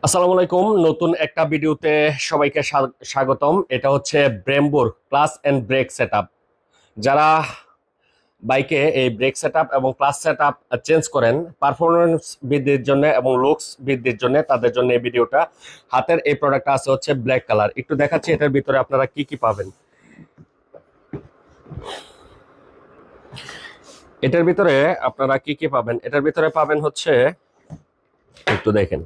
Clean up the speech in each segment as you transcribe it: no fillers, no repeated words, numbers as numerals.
আসসালামু আলাইকুম। নতুন একটা ভিডিওতে সবাইকে স্বাগতম। এটা হচ্ছে ব্রেম্বোর ক্লাস এন্ড ব্রেক সেটআপ। যারা বাইকে এই ব্রেক সেটআপ এবং ক্লাস সেটআপ চেঞ্জ করেন পারফরমেন্স বৃদ্ধির জন্য এবং লুকস বৃদ্ধির জন্য, তাদের জন্য এই ভিডিওটা। হাতের এই প্রোডাক্টটা আছে হচ্ছে ব্ল্যাক কালার। একটু দেখাচ্ছি এটার ভিতরে আপনারা কি কি পাবেন। এটার ভিতরে আপনারা কি কি পাবেন, এটার ভিতরে পাবেন হচ্ছে, একটু দেখেন,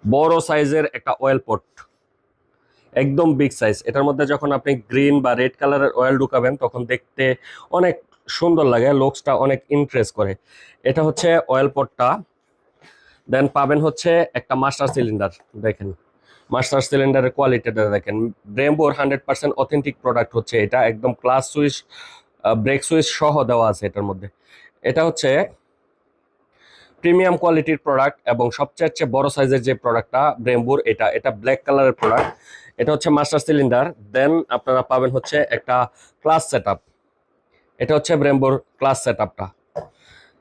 বড় সাইজের একটা অয়েল পট, একদম বিগ সাইজ। এটার মধ্যে যখন আপনি গ্রিন বা রেড কালারের অয়েল ঢুকাবেন তখন দেখতে অনেক সুন্দর লাগে, লুকসটা অনেক ইমপ্রেস করে। এটা হচ্ছে অয়েল পটটা। দেন পাবেন হচ্ছে একটা মাস্টার সিলিন্ডার। দেখেন মাস্টার সিলিন্ডারের কোয়ালিটিটা দেখেন। ব্রেম্বোর 100% অথেন্টিক প্রোডাক্ট হচ্ছে এটা, একদম ক্লাস সুইচ, ব্রেক সুইচ সহ দেওয়া আছে এটার মধ্যে। এটা হচ্ছে প্রিমিয়াম কোয়ালিটির প্রোডাক্ট এবং সবচেয়ে বড় সাইজের যে প্রোডাক্টটা ব্রেম্বোর, এটা এটা ব্ল্যাক কালারের প্রোডাক্ট। এটা হচ্ছে মাস্টার সিলিন্ডার। দেন আপনারা পাবেন হচ্ছে একটা ক্লাস সেটআপ। এটা হচ্ছে ব্রেম্বোর ক্লাস সেটআপটা।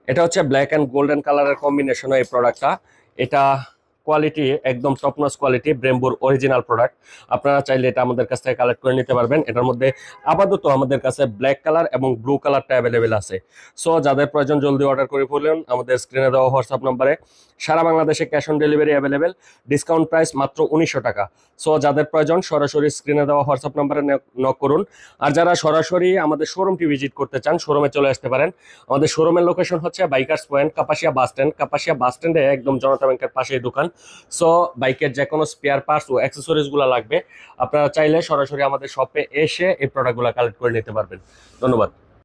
এটা হচ্ছে ব্ল্যাক অ্যান্ড গোল্ডেন কালারের কম্বিনেশন এই প্রোডাক্টটা। এটা কোয়ালিটি একদম টপ নচ কোয়ালিটি, ব্রেম্বোর অরিজিনাল প্রোডাক্ট। আপনারা চাইলে এটা আমাদের কাছ থেকে কালেক্ট করে নিতে পারবেন। এটার মধ্যে আপাতত আমাদের কাছে ব্ল্যাক কালার এবং ব্লু কালারটা অ্যাভেলেবেল আছে। সো যাদের প্রয়োজন জলদি অর্ডার করে ফেলুন আমাদের স্ক্রিনে দেওয়া হোয়াটসঅ্যাপ নাম্বারে। সারা বাংলাদেশে cash on delivery available, discount price মাত্র 1900 টাকা। সো যাদের প্রয়োজন সরাসরি স্ক্রিনে দেওয়া হোয়াটসঅ্যাপ নাম্বারে নক করুন। আর যারা সরাসরি আমাদের শোরুমটি ভিজিট করতে চান শোরুমে চলে আসতে পারেন। আমাদের শোরুমের লোকেশন হচ্ছে bikers point, Kapasia bus stand. Kapasia bus স্ট্যান্ডে একদম জনতা ব্যাংকের পাশেই দোকান। সো বাইকের যে কোনো স্পেয়ার পার্টস ও অ্যাক্সেসরিজ গুলো লাগবে আপনারা চাইলে সরাসরি আমাদের শপে এসে এই প্রোডাক্টগুলো কালেক্ট করে নিতে পারবেন। ধন্যবাদ।